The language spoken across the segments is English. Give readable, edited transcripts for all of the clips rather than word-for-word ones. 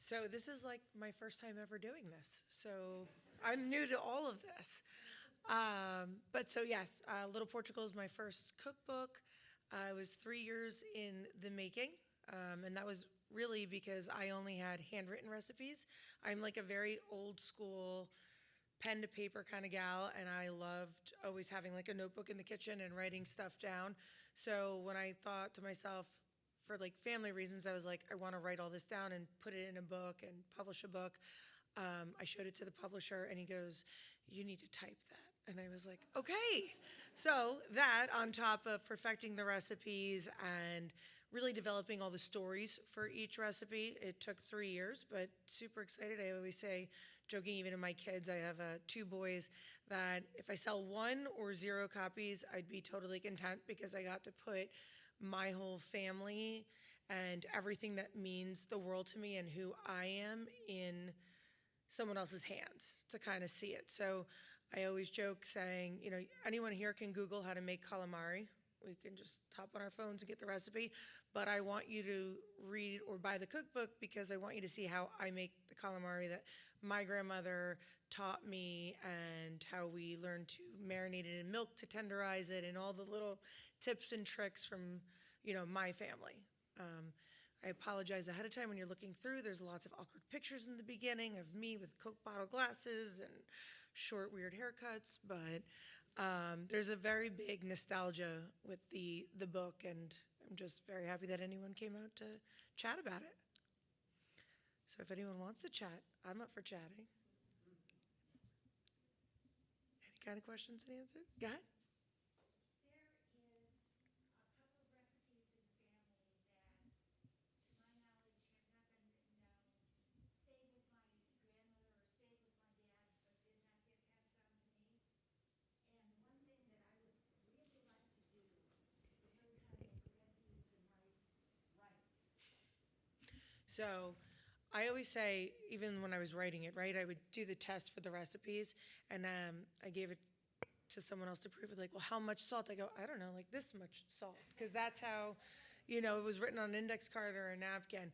So this is like my first time ever doing this. So I'm new to all of this. But so yes, Little Portugal is my first cookbook. It was 3 years in the making, and that was really because I only had handwritten recipes. I'm like a very old school pen to paper kind of gal, and I loved always having like a notebook in the kitchen and writing stuff down. So when I thought to myself, for like family reasons, I was like, I want to write all this down and put it in a book and publish a book. I showed it to the publisher, and he goes, "You need to type that." And I was like, okay. So that, on top of perfecting the recipes and really developing all the stories for each recipe, it took 3 years, but super excited. I always say, joking even to my kids, I have two boys, that if I sell one or zero copies, I'd be totally content because I got to put my whole family and everything that means the world to me and who I am in someone else's hands to kind of see it. So I always joke saying, anyone here can Google how to make calamari. We can just hop on our phones and get the recipe. But I want you to read or buy the cookbook because I want you to see how I make the calamari that my grandmother taught me and how we learned to marinate it in milk to tenderize it and all the little tips and tricks from, my family. I apologize ahead of time when you're looking through. There's lots of awkward pictures in the beginning of me with Coke bottle glasses and short, weird haircuts, but there's a very big nostalgia with the book, and I'm just very happy that anyone came out to chat about it. So if anyone wants to chat, I'm up for chatting. Any kind of questions and answers? Go ahead. So I always say, even when I was writing it, right, I would do the test for the recipes, and I gave it to someone else to prove it, like, well, how much salt? I go, I don't know, like this much salt, because that's how, it was written on an index card or a napkin.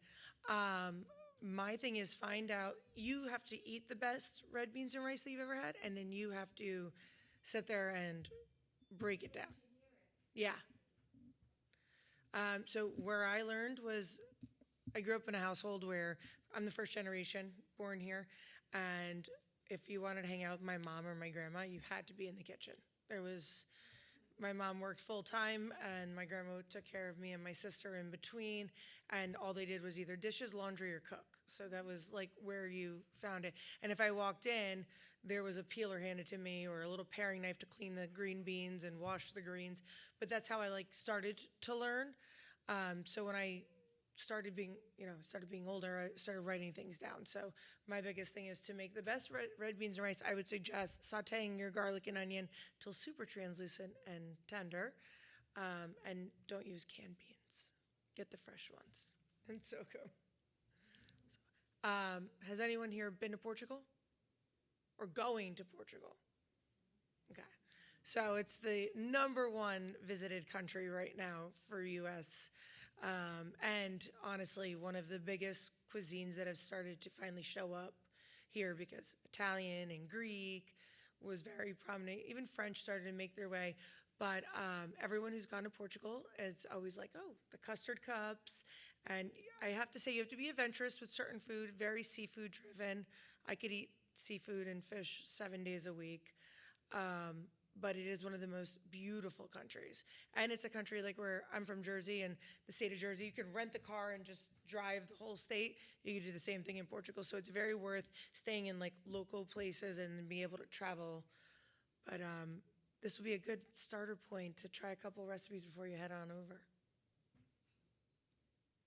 My thing is find out, you have to eat the best red beans and rice that you've ever had, and then you have to sit there and break it down. Yeah. So where I learned was I grew up in a household where I'm the first generation born here, and if you wanted to hang out with my mom or my grandma, you had to be in the kitchen. My mom worked full time, and my grandma took care of me and my sister in between, and all they did was either dishes, laundry, or cook. So that was like where you found it. And if I walked in, there was a peeler handed to me or a little paring knife to clean the green beans and wash the greens. But that's how I started to learn. So when I started being older, I started writing things down. So my biggest thing is to make the best red beans and rice. I would suggest sauteing your garlic and onion till super translucent and tender, and don't use canned beans. Get the fresh ones and soak them. Has anyone here been to Portugal or going to Portugal? Okay. So it's the number one visited country right now for U.S. And honestly, one of the biggest cuisines that have started to finally show up here, because Italian and Greek was very prominent. Even French started to make their way. But everyone who's gone to Portugal is always like, oh, the custard cups. And I have to say, you have to be adventurous with certain food, very seafood driven. I could eat seafood and fish 7 days a week. But it is one of the most beautiful countries. And it's a country like where I'm from Jersey, and the state of Jersey, you can rent the car and just drive the whole state. You can do the same thing in Portugal. So it's very worth staying in like local places and be able to travel. But this will be a good starter point to try a couple recipes before you head on over.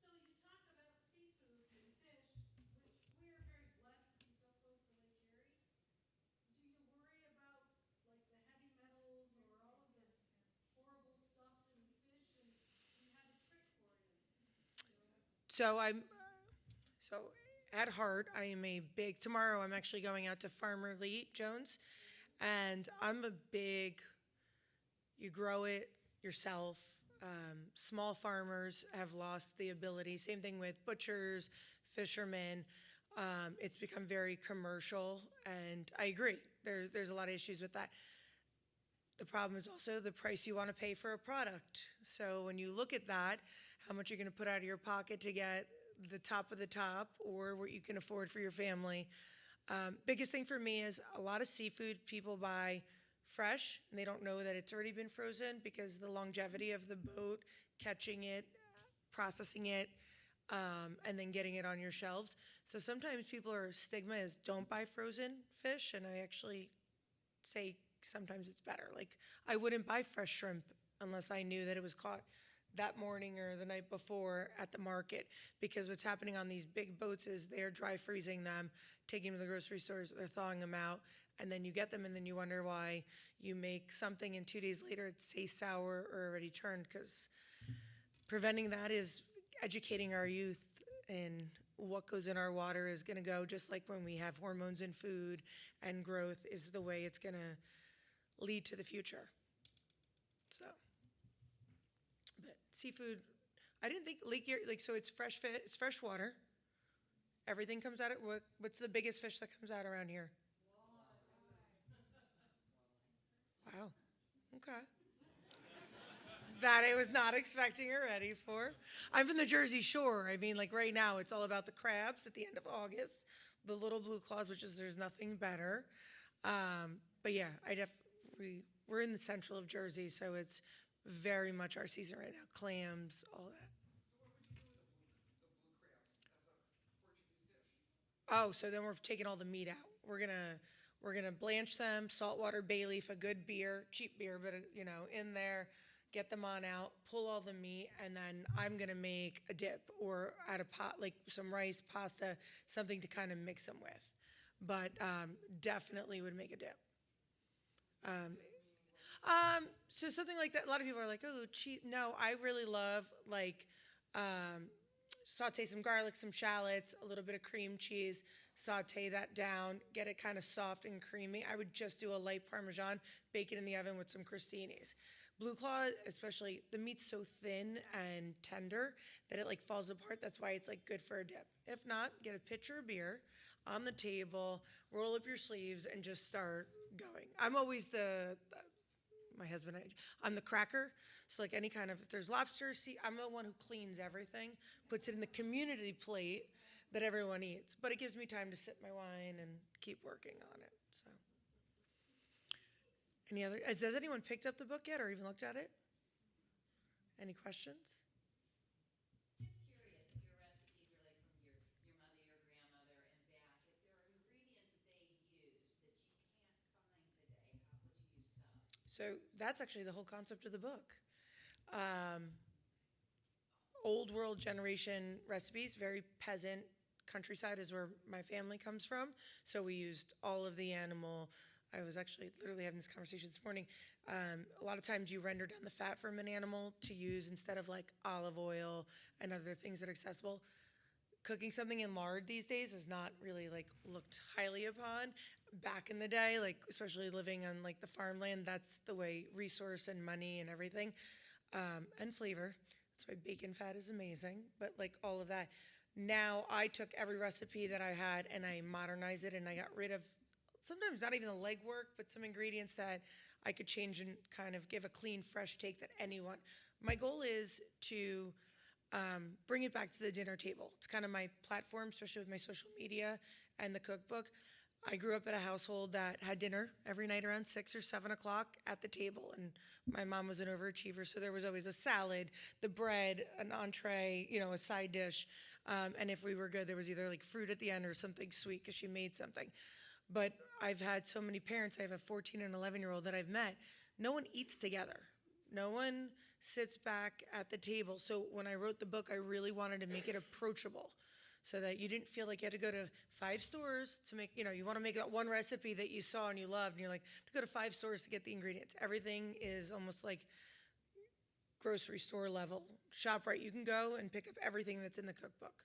So you talk about seafood and fish, which we are very blessed to be so close to Lake Erie. Do you worry about like the heavy metals or all of the horrible stuff in fish? And we have a trick for you. So at heart, I am a big, tomorrow I'm actually going out to Farmer Lee Jones, and I'm a big, you grow it yourself. Small farmers have lost the ability. Same thing with butchers, fishermen. It's become very commercial, and I agree. There's a lot of issues with that. The problem is also the price you want to pay for a product. So when you look at that, how much you're going to put out of your pocket to get the top of the top or what you can afford for your family. Biggest thing for me is a lot of seafood people buy fresh and they don't know that it's already been frozen because the longevity of the boat, catching it, processing it, and then getting it on your shelves. So sometimes people are stigma is don't buy frozen fish, and I actually say sometimes it's better. Like I wouldn't buy fresh shrimp unless I knew that it was caught that morning or the night before at the market, because what's happening on these big boats is they're dry freezing them, taking them to the grocery stores, they're thawing them out, and then you get them and then you wonder why you make something and 2 days later it stays sour or already turned, because preventing that is educating our youth in what goes in our water is going to go, just like when we have hormones in food and growth is the way it's going to lead to the future. So, but seafood, I didn't think Lake Erie, like, so it's fresh fish, it's fresh water. Everything comes out of, what's the biggest fish that comes out around here? Wow, okay. That I was not expecting or ready for. I'm from the Jersey Shore. I mean, like right now, it's all about the crabs at the end of August, the little blue claws, which is there's nothing better. But yeah, we're in the central of Jersey, so it's very much our season right now. Clams, all that. Oh, so then we're taking all the meat out. We're gonna blanch them, saltwater bay leaf, a good beer, cheap beer, but in there, get them on out, pull all the meat, and then I'm gonna make a dip or add a pot like some rice, pasta, something to kind of mix them with. But definitely would make a dip. Um, so something like that. A lot of people are like, "Oh, cheese." No, I really love like um, saute some garlic, some shallots, a little bit of cream cheese, saute that down, get it kind of soft and creamy. I would just do a light Parmesan, bake it in the oven with some crostinis. Blue Claw, especially, the meat's so thin and tender that it like falls apart. That's why it's like good for a dip. If not, get a pitcher of beer on the table, roll up your sleeves, and just start going. I'm always my husband, I'm the cracker. So like any kind of, if there's lobster, see, I'm the one who cleans everything, puts it in the community plate that everyone eats. But it gives me time to sip my wine and keep working on it. So, has anyone picked up the book yet or even looked at it? Any questions? Just curious if your recipes are like from your mother, your grandmother, and back. If there are ingredients that they use that you can't find today, how would you use sub? So that's actually the whole concept of the book. Um, Old world generation recipes, very peasant countryside is where my family comes from. So we used all of the animal. I was actually literally having this conversation this morning. A lot of times you render down the fat from an animal to use instead of like olive oil and other things that are accessible. Cooking something in lard these days is not really like looked highly upon. Back in the day, like especially living on like the farmland, that's the way resource and money and everything, and flavor. That's why bacon fat is amazing. But like all of that, now I took every recipe that I had and I modernized it and I got rid of sometimes not even the legwork, but some ingredients that I could change and kind of give a clean, fresh take that anyone. My goal is to bring it back to the dinner table. It's kind of my platform, especially with my social media and the cookbook. I grew up in a household that had dinner every night around 6 or 7 o'clock at the table, and my mom was an overachiever, so there was always a salad, the bread, an entree, a side dish, and if we were good, there was either like fruit at the end or something sweet because she made something. But I've had so many parents. I have a 14 and 11-year-old that I've met. No one eats together. No one sits back at the table. So when I wrote the book, I really wanted to make it approachable so that you didn't feel like you had to go to 5 stores to make, you want to make that one recipe that you saw and you loved, and you're like, to go to 5 stores to get the ingredients. Everything is almost like grocery store level. ShopRite, you can go and pick up everything that's in the cookbook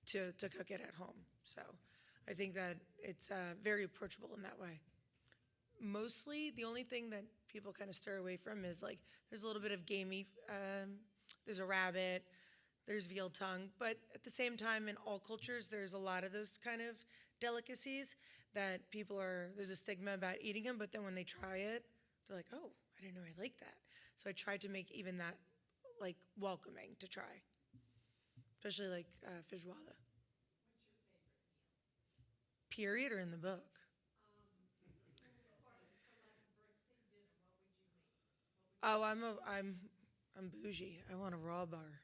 to cook it at home. So I think that it's very approachable in that way. Mostly, the only thing that people kind of stir away from is like there's a little bit of gamey. There's a rabbit, there's veal tongue, but at the same time, in all cultures, there's a lot of those kind of delicacies that there's a stigma about eating them, but then when they try it, they're like, oh, I didn't know I liked that. So I tried to make even that like welcoming to try, especially like feijoada. Period or in the book? Oh, I'm bougie. I want a raw bar.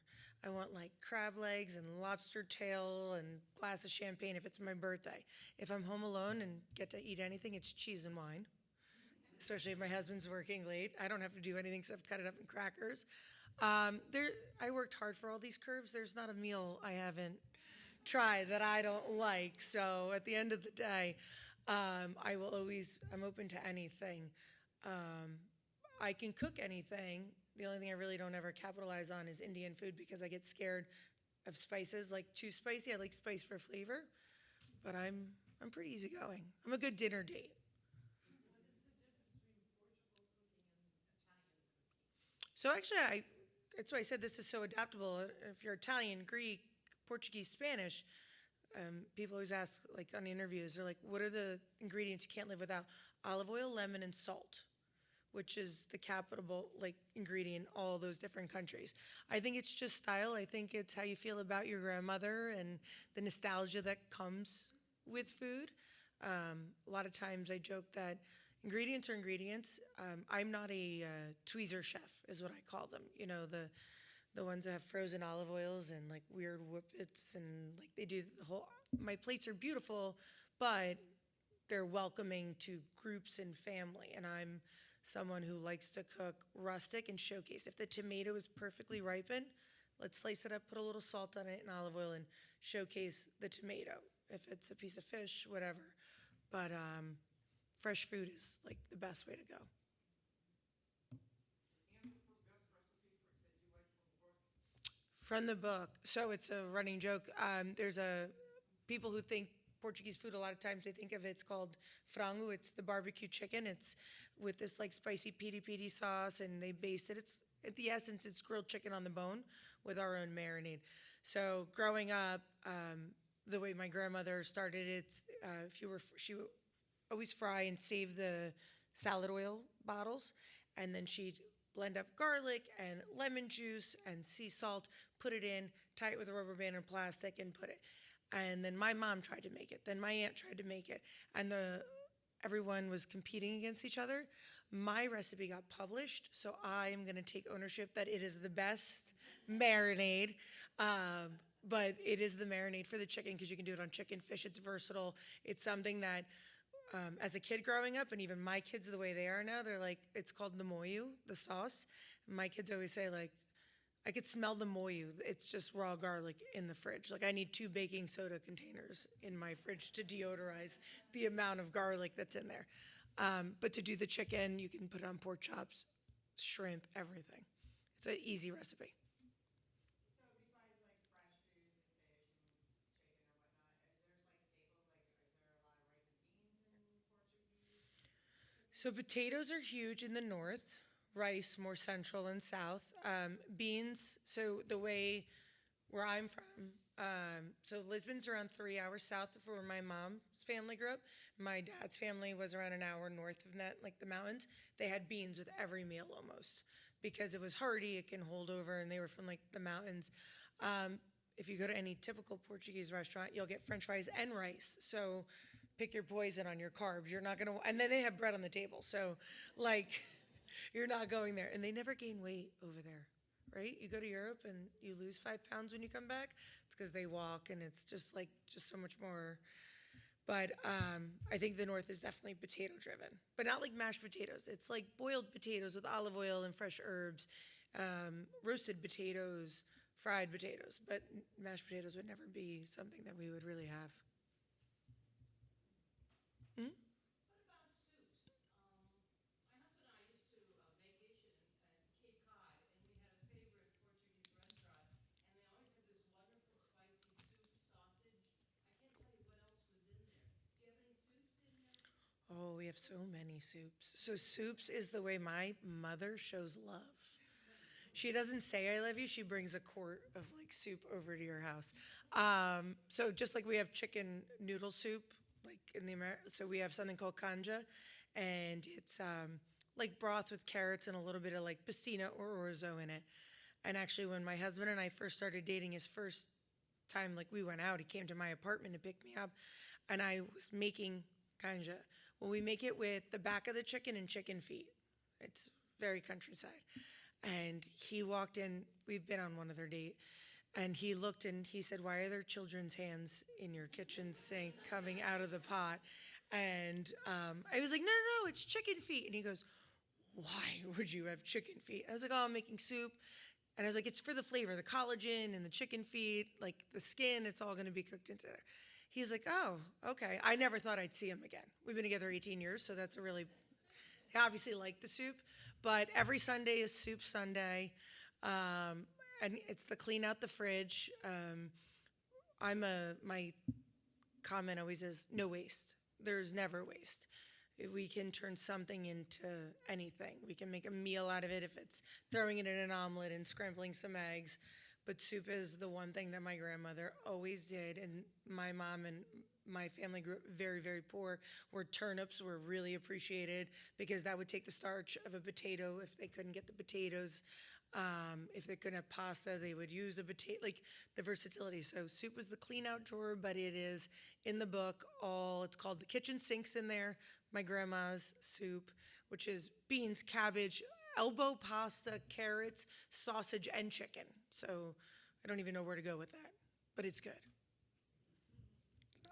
I want like crab legs and lobster tail and glass of champagne if it's my birthday. If I'm home alone and get to eat anything, it's cheese and wine. Especially if my husband's working late, I don't have to do anything except cut it up in crackers. I worked hard for all these curves. There's not a meal I haven't tried that I don't like. So at the end of the day, I'm open to anything. Um, I can cook anything. The only thing I really don't ever capitalize on is Indian food because I get scared of spices, like too spicy. I like spice for flavor, but I'm pretty easygoing. I'm a good dinner date. So actually, that's why I said this is so adaptable. If you're Italian, Greek, Portuguese, Spanish, people always ask, like on interviews, they're like, what are the ingredients you can't live without? Olive oil, lemon, and salt, which is the capital like ingredient in all those different countries. I think it's just style. I think it's how you feel about your grandmother and the nostalgia that comes with food. A lot of times I joke that ingredients are ingredients. I'm not a tweezer chef, is what I call them. You know, the ones that have frozen olive oils and like weird whippets and like they do the whole. My plates are beautiful, but they're welcoming to groups and family. And I'm someone who likes to cook rustic and showcase. If the tomato is perfectly ripened, let's slice it up, put a little salt on it and olive oil, and showcase the tomato. If it's a piece of fish, whatever. But fresh food is like the best way to go. From the book. So it's a running joke. There's a people who think Portuguese food. A lot of times they think of it's called frango. It's the barbecue chicken. It's with this like spicy piri piri sauce, and they base it. It's at the essence, it's grilled chicken on the bone with our own marinade. So growing up, the way my grandmother started it, if you were she would always fry and save the salad oil bottles, and then she'd blend up garlic and lemon juice and sea salt, put it in, tie it with a rubber band and plastic, and put it. And then my mom tried to make it. Then my aunt tried to make it, and everyone was competing against each other. My recipe got published, so I am going to take ownership that it is the best marinade. But it is the marinade for the chicken because you can do it on chicken, fish. It's versatile. It's something that as a kid growing up, and even my kids the way they are now, they're like, it's called the moyu, the sauce. My kids always say like, I could smell the moyu. It's just raw garlic in the fridge. Like I need 2 baking soda containers in my fridge to deodorize the amount of garlic that's in there. But to do the chicken, you can put it on pork chops, shrimp, everything. It's an easy recipe. So potatoes are huge in the north, rice more central and south. Beans, so the way where I'm from, so Lisbon's around 3 hours south of where my mom's family grew up. My dad's family was around an hour north of that, like the mountains. They had beans with every meal almost because it was hearty, it can hold over, and they were from like the mountains. If you go to any typical Portuguese restaurant, you'll get French fries and rice. So pick your poison on your carbs. You're not gonna, and then they have bread on the table. So, like, you're not going there. And they never gain weight over there, right? You go to Europe and you lose 5 pounds when you come back. It's because they walk, and it's just like just so much more. But I think the north is definitely potato driven, but not like mashed potatoes. It's like boiled potatoes with olive oil and fresh herbs, roasted potatoes, fried potatoes. But mashed potatoes would never be something that we would really have. Hmm? What about soups? My husband and I used to vacation in Cape Cod, and we had a favorite Portuguese restaurant, and they always had this wonderful spicy soup, sausage. I can't tell you what else was in there. Do you have any soups in your? Oh, we have so many soups. So soups is the way my mother shows love. She doesn't say I love you. She brings a quart of like soup over to your house. So just like we have chicken noodle soup, like in the so we have something called kanja, and it's like broth with carrots and a little bit of like pastina or orzo in it. And actually, when my husband and I first started dating, his first time like we went out, he came to my apartment to pick me up, and I was making kanja. Well, we make it with the back of the chicken and chicken feet. It's very countryside. And he walked in, we've been on one other date, and he looked and he said, "Why are there children's hands in your kitchen sink coming out of the pot?" And I was like, "No, no, no, it's chicken feet." And he goes, "Why would you have chicken feet?" I was like, "Oh, I'm making soup." And I was like, "It's for the flavor, the collagen and the chicken feet, like the skin, it's all going to be cooked into there." He's like, "Oh, okay." I never thought I'd see him again. We've been together 18 years, so that's a really, he obviously liked the soup. But every Sunday is Soup Sunday, and it's the clean out the fridge. My comment always is no waste. There's never waste. If we can turn something into anything. We can make a meal out of it if it's throwing it in an omelet and scrambling some eggs. But soup is the one thing that my grandmother always did, and my mom and my family grew up very, very poor, where turnips were really appreciated because that would take the starch of a potato if they couldn't get the potatoes. If they couldn't have pasta, they would use a potato, like the versatility. So soup was the clean out drawer, but it is in the book it's called The Kitchen Sinks in there, my grandma's soup, which is beans, cabbage, elbow pasta, carrots, sausage, and chicken. So I don't even know where to go with that, but it's good. So.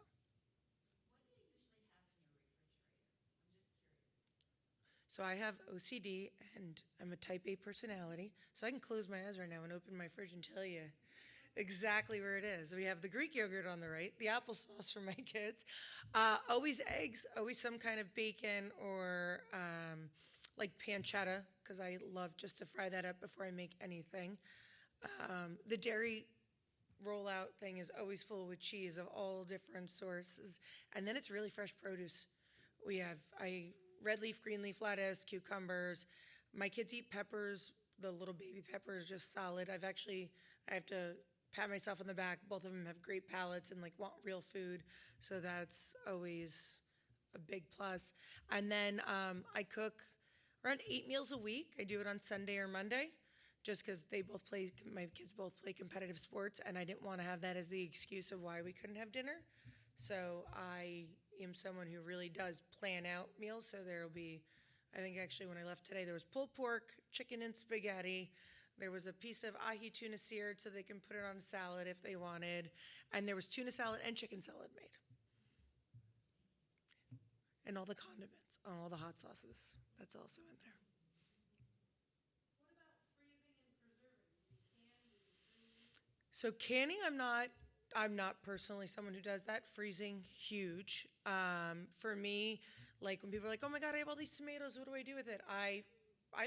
So I have OCD and I'm a type A personality. So I can close my eyes right now and open my fridge and tell you exactly where it is. We have the Greek yogurt on the right, the applesauce for my kids, always eggs, always some kind of bacon or like pancetta, because I love just to fry that up before I make anything. The dairy rollout thing is always full with cheese of all different sources. And then it's really fresh produce. I red leaf, green leaf lettuce, cucumbers. My kids eat peppers, the little baby peppers, just solid. I have to pat myself on the back. Both of them have great palates and like want real food. So that's always a big plus. And then I cook around 8 meals a week. I do it on Sunday or Monday just because my kids both play competitive sports, and I didn't want to have that as the excuse of why we couldn't have dinner. So I am someone who really does plan out meals. So there will be, I think actually when I left today, there was pulled pork, chicken and spaghetti. There was a piece of ahi tuna seared so they can put it on a salad if they wanted. And there was tuna salad and chicken salad made. And all the condiments, all the hot sauces. That's also in there. What about freezing and preserving? Do you can, do you freeze? So canning, I'm not personally someone who does that. Freezing, huge. For me, like when people are like, "Oh my God, I have all these tomatoes. What do I do with it?" I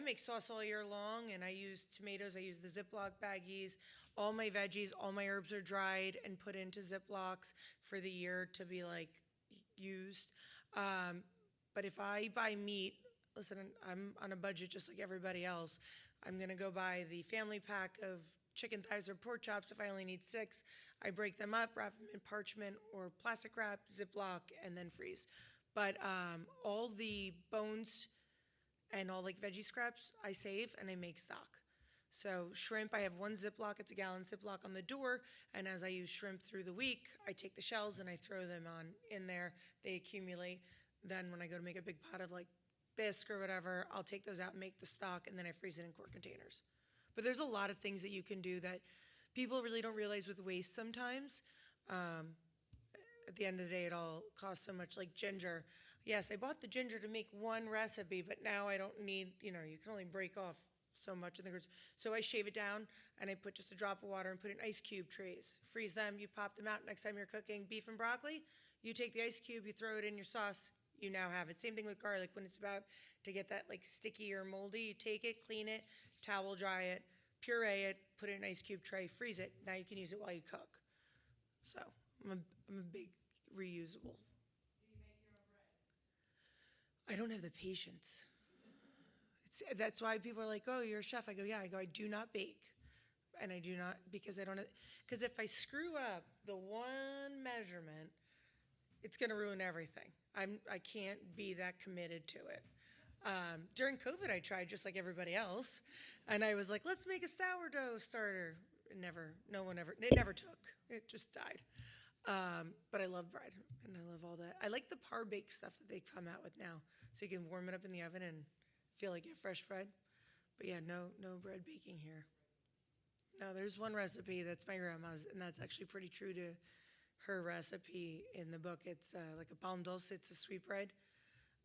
make sauce all year long, and I use tomatoes. I use the Ziploc baggies. All my veggies, all my herbs are dried and put into Ziplocs for the year to be like used. But if I buy meat, listen, I'm on a budget just like everybody else. I'm gonna go buy the family pack of chicken thighs or pork chops. If I only need 6, I break them up, wrap them in parchment or plastic wrap, Ziploc, and then freeze. But all the bones and all like veggie scraps I save and I make stock. So shrimp, I have one Ziploc, it's a gallon Ziploc on the door, and as I use shrimp through the week, I take the shells and I throw them on in there. They accumulate. Then when I go to make a big pot of like bisque or whatever, I'll take those out and make the stock, and then I freeze it in quart containers. But there's a lot of things that you can do that people really don't realize with waste sometimes. At the end of the day, it all costs so much. Like ginger. Yes, I bought the ginger to make one recipe, but now I don't need, you can only break off so much in the goods. So I shave it down and I put just a drop of water and put in ice cube trays. Freeze them, you pop them out. Next time you're cooking beef and broccoli, you take the ice cube, you throw it in your sauce, you now have it. Same thing with garlic. When it's about to get that like sticky or moldy, you take it, clean it, towel dry it, puree it, put it in an ice cube tray, freeze it. Now you can use it while you cook. So I'm a big reusable. Do you make your own bread? I don't have the patience. That's why people are like, oh, you're a chef. I go, yeah. I go, I do not bake. And I do not, because I don't, because if I screw up the one measurement, it's going to ruin everything. I can't be that committed to it. During COVID, I tried just like everybody else. And I was like, let's make a sourdough starter. It never took. It just died. But I love bread and I love all that. I like the par baked stuff that they come out with now. So you can warm it up in the oven and feel like you have fresh bread. But yeah, no bread baking here. No, there's one recipe that's my grandma's, and that's actually pretty true to her recipe in the book. It's like a pan dulce. It's a sweet bread,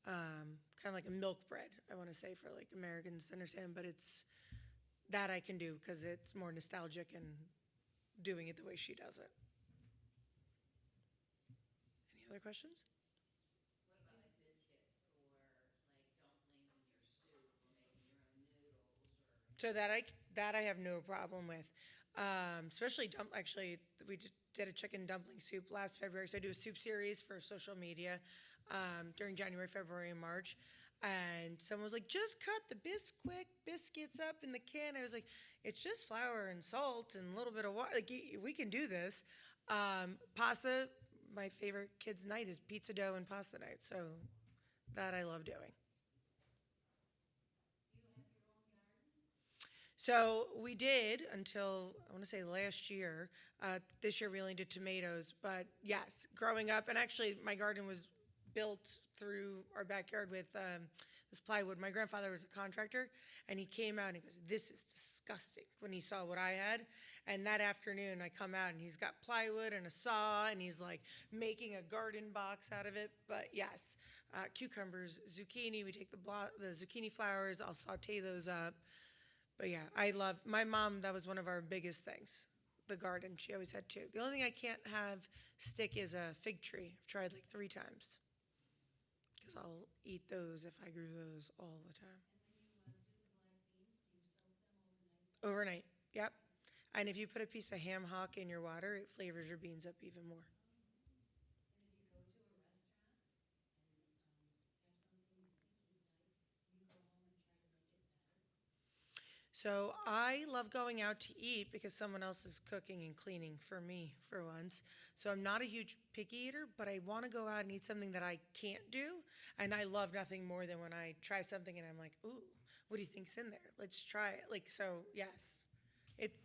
kind of like a milk bread, I want to say, for like Americans to understand. But it's that I can do because it's more nostalgic and doing it the way she does it. Any other questions? What about like biscuits or like dumplings in your soup or making your own noodles or? So that I have no problem with, especially actually we did a chicken dumpling soup last February. So I do a soup series for social media during January, February, and March. And someone was like, just cut the biscuits up in the can. I was like, it's just flour and salt and a little bit of water. Like, we can do this. Pasta, my favorite kids' night is pizza dough and pasta night. So that I love doing. So we did until, I want to say last year. This year we only did tomatoes. But yes, growing up, and actually my garden was built through our backyard with this plywood. My grandfather was a contractor, and he came out and he goes, this is disgusting, when he saw what I had. And that afternoon I come out and he's got plywood and a saw, and he's like making a garden box out of it. But yes, cucumbers, zucchini, we take the zucchini flowers, I'll saute those up. But yeah, my mom, that was one of our biggest things, the garden. She always had two. The only thing I can't have stick is a fig tree. I've tried like 3 times because I'll eat those if I grew those all the time. Overnight, yep. And if you put a piece of ham hock in your water, it flavors your beans up even more. So I love going out to eat because someone else is cooking and cleaning for me for once. So I'm not a huge picky eater, but I want to go out and eat something that I can't do. And I love nothing more than when I try something and I'm like, ooh, what do you think's in there? Let's try it. Like, so yes.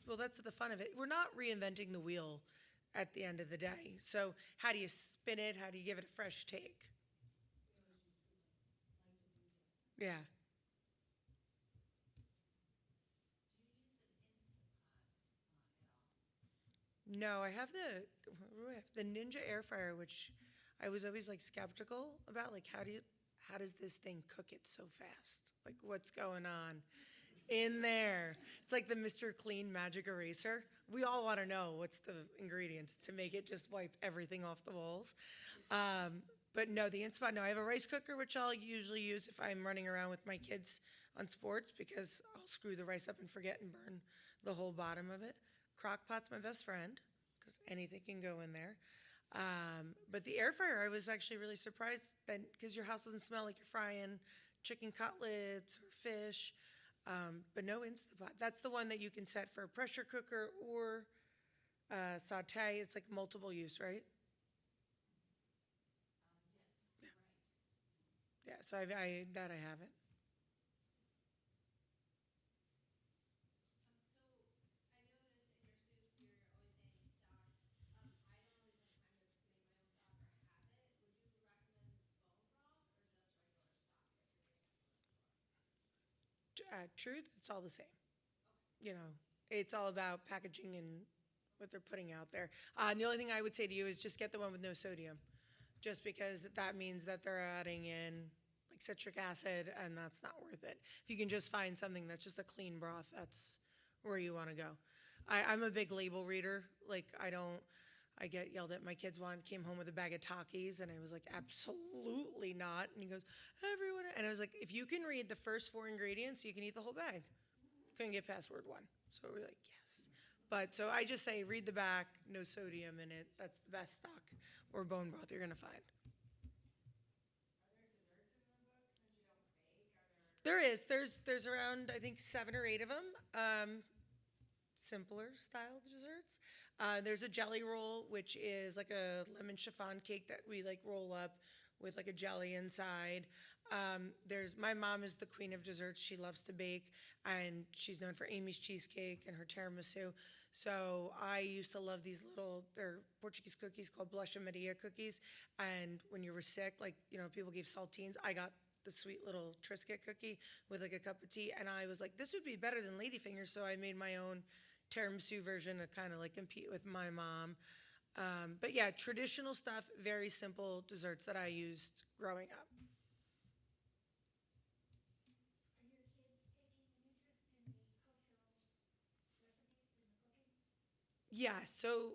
Well, that's the fun of it. We're not reinventing the wheel at the end of the day. So how do you spin it? How do you give it a fresh take? Yeah. No, I have the Ninja air fryer, which I was always like skeptical about. Like, how does this thing cook it so fast? Like, what's going on in there? It's like the Mr. Clean magic eraser. We all want to know what's the ingredients to make it just wipe everything off the walls. But no, the Instant Pot, no, I have a rice cooker, which I'll usually use if I'm running around with my kids on sports because I'll screw the rice up and forget and burn the whole bottom of it. Crock pot's my best friend because anything can go in there. But the air fryer, I was actually really surprised that because your house doesn't smell like you're frying chicken cutlets or fish, but no Instant Pot. That's the one that you can set for a pressure cooker or saute. It's like multiple use, right? Yeah, so I haven't. So I noticed in your soups you're always saying stock. I don't always have time to make my own stock or have it. Would you recommend bone broth or just regular stock if you're getting it from the store? Truth, it's all the same. You know, it's all about packaging and what they're putting out there. And the only thing I would say to you is just get the one with no sodium, just because that means that they're adding in like citric acid, and that's not worth it. If you can just find something that's just a clean broth, that's where you want to go. I'm a big label reader. Like, I get yelled at. My kids came home with a bag of Takis, and I was like, absolutely not. And he goes, everyone. And I was like, if you can read the first 4 ingredients, you can eat the whole bag. Couldn't get past word 1. So we're like, yes. But so I just say, read the back, no sodium in it. That's the best stock or bone broth you're going to find. There is. There's around I think 7 or 8 of them. Simpler style desserts. There's a jelly roll, which is like a lemon chiffon cake that we like roll up with like a jelly inside. There's my mom is the queen of desserts. She loves to bake, and she's known for Amy's cheesecake and her tiramisu. So I used to love these little they're Portuguese cookies called Blush and Maria cookies. And when you were sick, like people gave saltines. I got the sweet little Triscuit cookie with like a cup of tea, and I was like, this would be better than ladyfingers. So I made my own tiramisu version to kind of like compete with my mom. But yeah, traditional stuff, very simple desserts that I used growing up. Are your kids taking an interest in the cultural recipes and the cooking? Yeah, so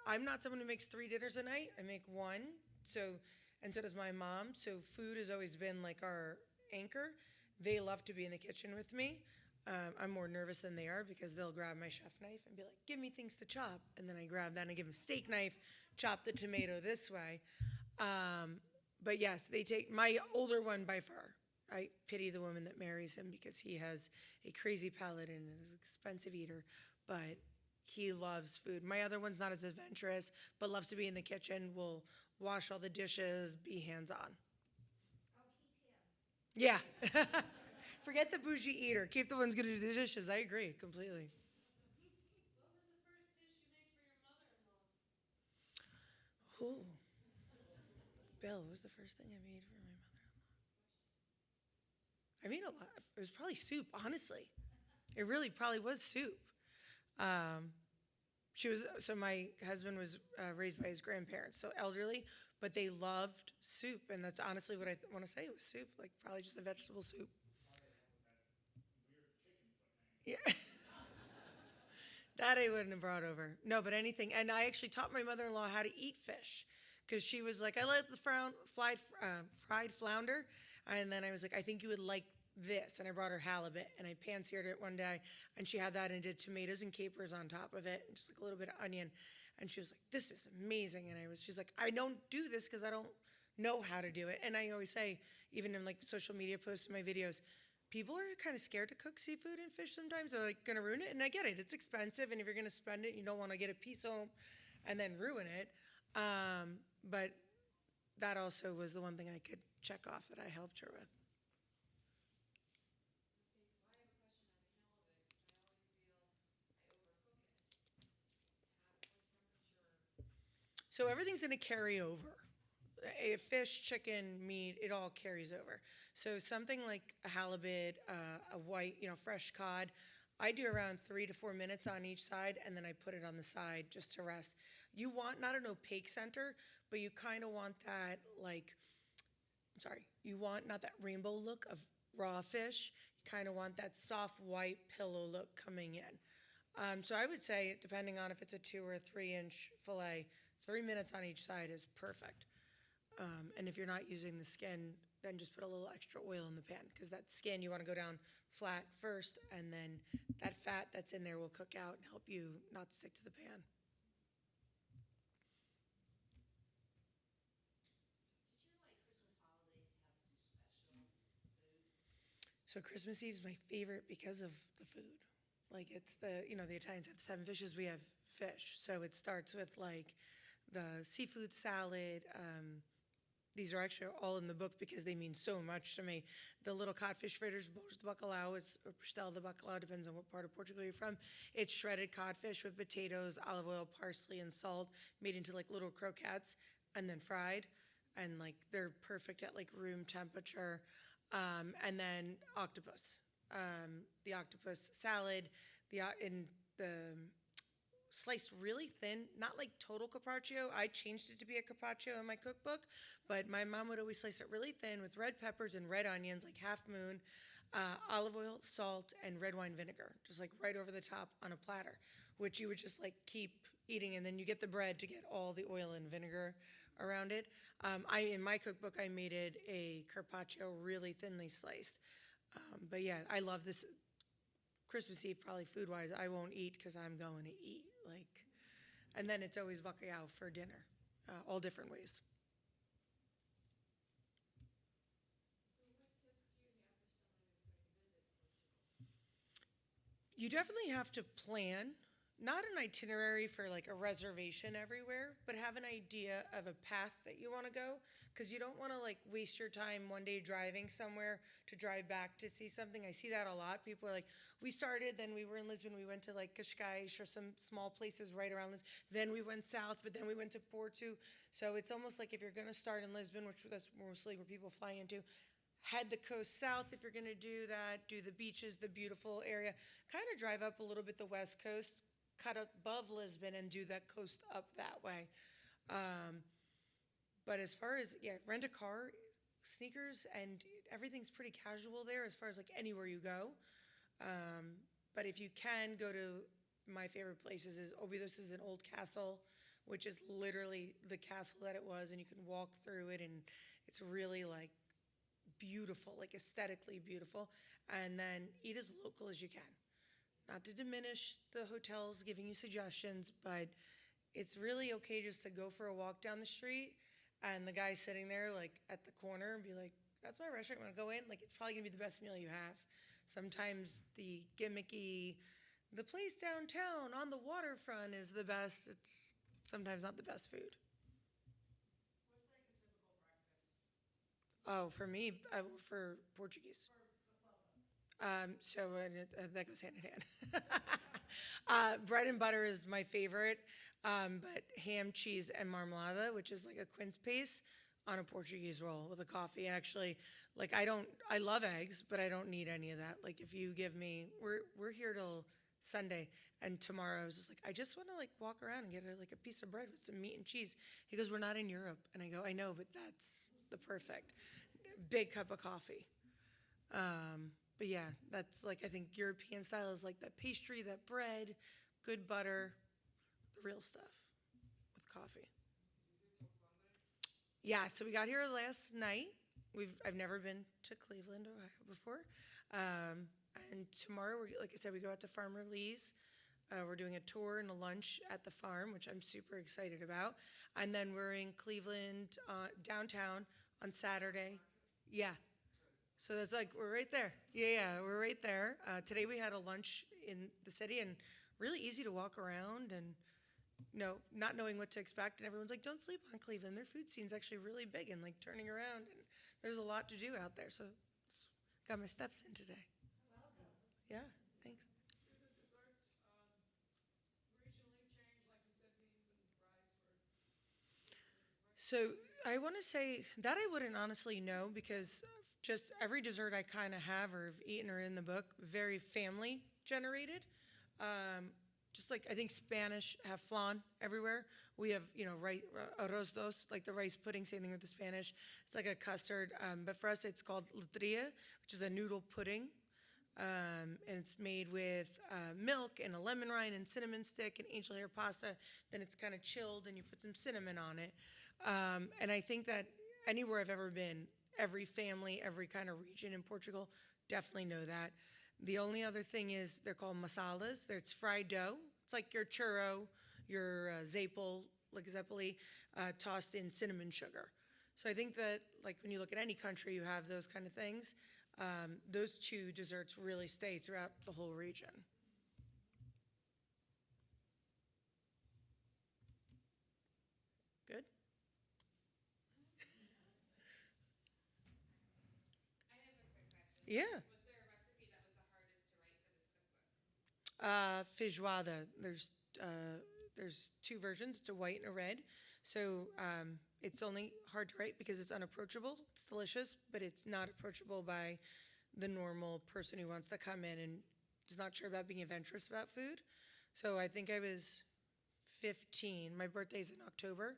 I'm not someone who makes 3 dinners a night. I make one. So and so does my mom. So food has always been like our anchor. They love to be in the kitchen with me. I'm more nervous than they are because they'll grab my chef knife and be like, give me things to chop. And then I grab that and I give them a steak knife, chop the tomato this way. But yes, they take my older one by far. I pity the woman that marries him because he has a crazy palate and is an expensive eater, but he loves food. My other one's not as adventurous, but loves to be in the kitchen, will wash all the dishes, be hands-on. I'll keep him. Yeah. Forget the bougie eater. Keep the ones going to do the dishes. I agree completely. What was the first dish you made for your mother-in-law? Ooh. Bill, what was the first thing I made for my mother-in-law? I made a lot. It was probably soup, honestly. It really probably was soup. My husband was raised by his grandparents, so elderly, but they loved soup, and that's honestly what I want to say. It was soup, like probably just a vegetable soup. Yeah. That I wouldn't have brought over. No, but anything. And I actually taught my mother-in-law how to eat fish because she was like, I like the fried flounder. And then I was like, I think you would like this. And I brought her halibut and I pan-seared it one day. And she had that and did tomatoes and capers on top of it and just like a little bit of onion. And she was like, this is amazing. And she's like, I don't do this because I don't know how to do it. And I always say, even in like social media posts and my videos, people are kind of scared to cook seafood and fish sometimes. They're like going to ruin it. And I get it. It's expensive. And if you're going to spend it, you don't want to get a piece home and then ruin it. But that also was the one thing I could check off that I helped her with. So everything's going to carry over. A fish, chicken, meat, it all carries over. So something like a halibut, a white, fresh cod, I do around 3 to 4 minutes on each side, and then I put it on the side just to rest. You want not an opaque center, but you kind of want that you want not that rainbow look of raw fish. You kind of want that soft white pillow look coming in. So I would say, depending on if it's a 2 or a 3-inch fillet, 3 minutes on each side is perfect. And if you're not using the skin, then just put a little extra oil in the pan because that skin you want to go down flat first, and then that fat that's in there will cook out and help you not stick to the pan. So Christmas Eve is my favorite because of the food. Like it's the Italians have 7 fishes, we have fish. So it starts with like the seafood salad. These are actually all in the book because they mean so much to me. The little codfish fritters, bolos de bacalhau, or pastel de bacalhau, depends on what part of Portugal you're from. It's shredded codfish with potatoes, olive oil, parsley, and salt, made into like little croquettes, and then fried. And like they're perfect at like room temperature. And then octopus, the octopus salad, the sliced really thin, not like total carpaccio. I changed it to be a carpaccio in my cookbook, but my mom would always slice it really thin with red peppers and red onions, like half moon, olive oil, salt, and red wine vinegar, just like right over the top on a platter, which you would just like keep eating, and then you get the bread to get all the oil and vinegar around it. In my cookbook, I made it a carpaccio, really thinly sliced. But yeah, I love this. Christmas Eve, probably food-wise, I won't eat because I'm going to eat. And then it's always bacalhau for dinner, all different ways. So what tips do you You definitely have to plan, not an itinerary for like a reservation everywhere, but have an idea of a path that you want to go. Because you don't want to like waste your time one day driving somewhere to drive back to see something. I see that a lot. People are like, we started, then we were in Lisbon, we went to like Cascais or some small places right around Lisbon. Then we went south, but then we went to Porto. So it's almost like if you're going to start in Lisbon, which that's mostly where people fly into, head the coast south if you're going to do that, do the beaches, the beautiful area, kind of drive up a little bit the west coast, cut above Lisbon and do that coast up that way. But as far as, yeah, rent a car, sneakers, and everything's pretty casual there as far as like anywhere you go. But if you can go to my favorite places is Obidos is an old castle, which is literally the castle that it was, and you can walk through it, and it's really like beautiful, like aesthetically beautiful. And then eat as local as you can. Not to diminish the hotels giving you suggestions, but it's really okay just to go for a walk down the street and the guy sitting there like at the corner and be like, that's my restaurant, want to go in? Like, it's probably gonna be the best meal you have. Sometimes the gimmicky, the place downtown on the waterfront is the best. It's sometimes not the best food. What's like a typical breakfast? Oh, for me, for Portuguese. That goes hand in hand. Bread and butter is my favorite, but ham, cheese, and marmalada, which is like a quince paste on a Portuguese roll with a coffee. Actually, like I love eggs, but I don't need any of that. Like if you give me, we're here till Sunday, and tomorrow I was just like, I just want to like walk around and get like a piece of bread with some meat and cheese. He goes, we're not in Europe, and I go, I know, but that's the perfect big cup of coffee. But yeah, that's like, I think European style is like that pastry, that bread, good butter, the real stuff with coffee. Yeah, so we got here last night. I've never been to Cleveland, Ohio before. And tomorrow, like I said, we go out to Farmer Lee's. We're doing a tour and a lunch at the farm, which I'm super excited about. And then we're in Cleveland, downtown on Saturday. Yeah, so that's like, we're right there. Yeah, we're right there. Today we had a lunch in the city and really easy to walk around and not knowing what to expect. And everyone's like, don't sleep on Cleveland. Their food scene's actually really big and like turning around. And there's a lot to do out there. So got my steps in today. Welcome. Yeah, thanks. Do the desserts regionally change, like you said, beans and rice for? So I want to say that I wouldn't honestly know because just every dessert I kind of have or have eaten or in the book, very family generated. Just like I think Spanish have flan everywhere. We have, rice, arroz dos, like the rice pudding, same thing with the Spanish. It's like a custard, but for us it's called lutria, which is a noodle pudding. And it's made with milk and a lemon rind and cinnamon stick and angel hair pasta. Then it's kind of chilled and you put some cinnamon on it. And I think that anywhere I've ever been, every family, every kind of region in Portugal definitely know that. The only other thing is they're called masalas. It's fried dough. It's like your churro, your like zeppoli, tossed in cinnamon sugar. So I think that like when you look at any country, you have those kind of things. Those two desserts really stay throughout the whole region. Good? I have a quick question. Yeah. Was there a recipe that was the hardest to write for this cookbook? Feijoada. There's two versions. It's a white and a red. So it's only hard to write because it's unapproachable. It's delicious, but it's not approachable by the normal person who wants to come in and is not sure about being adventurous about food. So I think I was 15. My birthday's in October.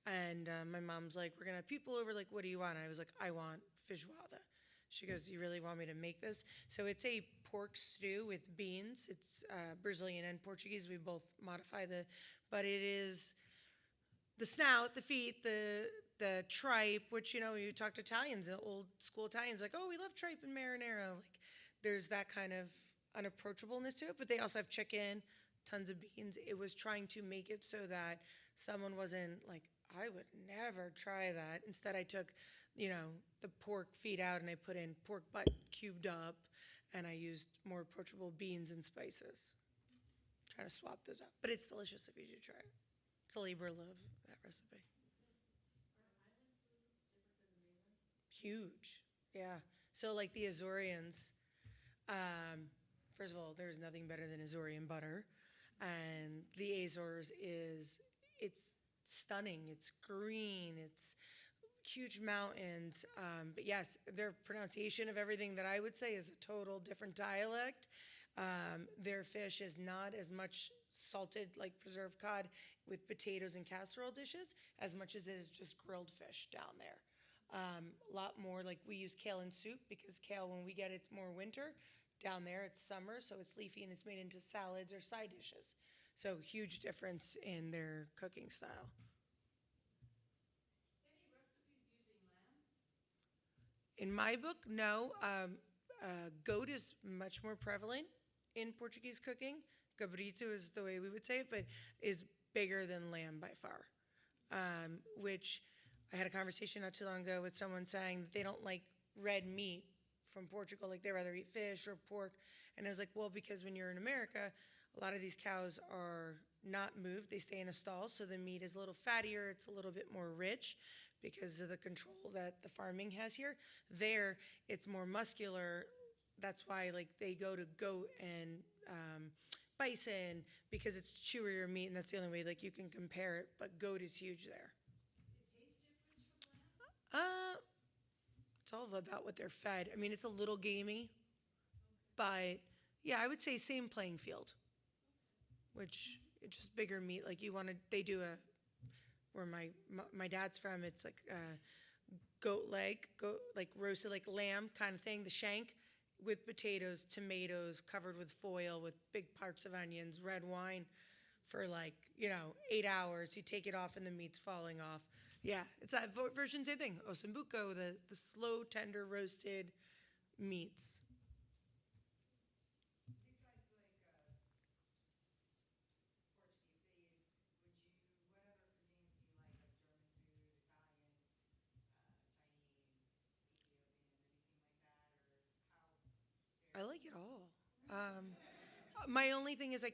And my mom's like, we're going to have people over. Like, what do you want? And I was like, I want feijoada. She goes, you really want me to make this? So it's a pork stew with beans. It's Brazilian and Portuguese. We both modify but it is the snout, the feet, the tripe, which, you talk to Italians, the old school Italians, like, oh, we love tripe and marinara. Like, there's that kind of unapproachableness to it, but they also have chicken, tons of beans. It was trying to make it so that someone wasn't like, I would never try that. Instead, I took, the pork feet out and I put in pork butt cubed up and I used more approachable beans and spices. Trying to swap those out, but it's delicious if you do try it. It's a labor of love, that recipe. Huge, yeah. So like the Azorians, first of all, there's nothing better than Azorean butter, and the Azores it's stunning. It's green. It's huge mountains. But yes, their pronunciation of everything that I would say is a total different dialect. Their fish is not as much salted like preserved cod with potatoes and casserole dishes as much as it is just grilled fish down there. A lot more like we use kale in soup because kale, when we get it's more winter. Down there, it's summer, so it's leafy and it's made into salads or side dishes. So huge difference in their cooking style. Any recipes using lamb? In my book, no. Goat is much more prevalent in Portuguese cooking. Cabrito is the way we would say it, but is bigger than lamb by far. Which I had a conversation not too long ago with someone saying that they don't like red meat from Portugal, like they rather eat fish or pork. And I was like, well, because when you're in America, a lot of these cows are not moved. They stay in a stall, so the meat is a little fattier. It's a little bit more rich because of the control that the farming has here. There, it's more muscular. That's why like they go to goat and bison because it's chewier meat, and that's the only way like you can compare it. But goat is huge there. The taste difference from lamb? It's all about what they're fed. I mean, it's a little gamey, but yeah, I would say same playing field, which it's just bigger meat. Like they do where my dad's from, it's like goat leg, goat like roasted like lamb kind of thing, the shank with potatoes, tomatoes covered with foil with big parts of onions, red wine for 8 hours. You take it off and the meat's falling off. Yeah, it's that version, same thing. Osambuco, the slow, tender, roasted meats. Besides Portuguese food, what other cuisines do you like German food, Italian, Chinese, Ethiopian, anything like that, or how? I like it all. My only thing is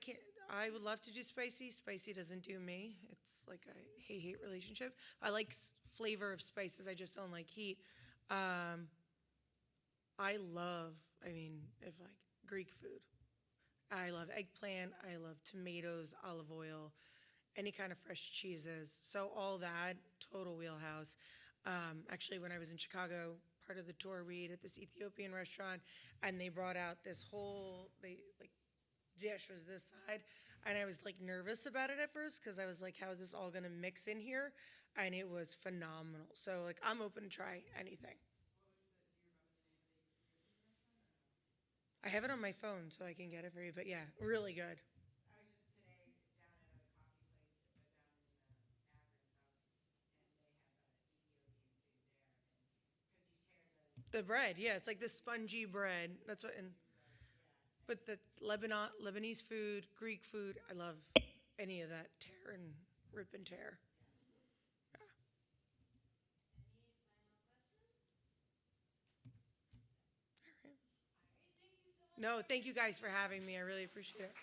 I would love to do spicy. Spicy doesn't do me. It's like a hate relationship. I like flavor of spices. I just don't like heat. I mean, if like Greek food. I love eggplant. I love tomatoes, olive oil, any kind of fresh cheeses. So all that, total wheelhouse. Actually, when I was in Chicago, part of the tour, we ate at this Ethiopian restaurant, and they brought out this whole dish was this side, and I was like nervous about it at first because I was like, how is this all gonna mix in here? And it was phenomenal. So like, I'm open to try anything. I have it on my phone, so I can get it for you. But yeah, really good. I was just today down at a coffee place, down in Akron's house, and they have Ethiopian food there, and because you tear The bread, yeah, it's like the spongy bread. That's what. But the Lebanese food, Greek food, I love any of that tear and rip and tear. Yeah. Any final questions? All right, thank you so much. No, thank you guys for having me. I really appreciate it.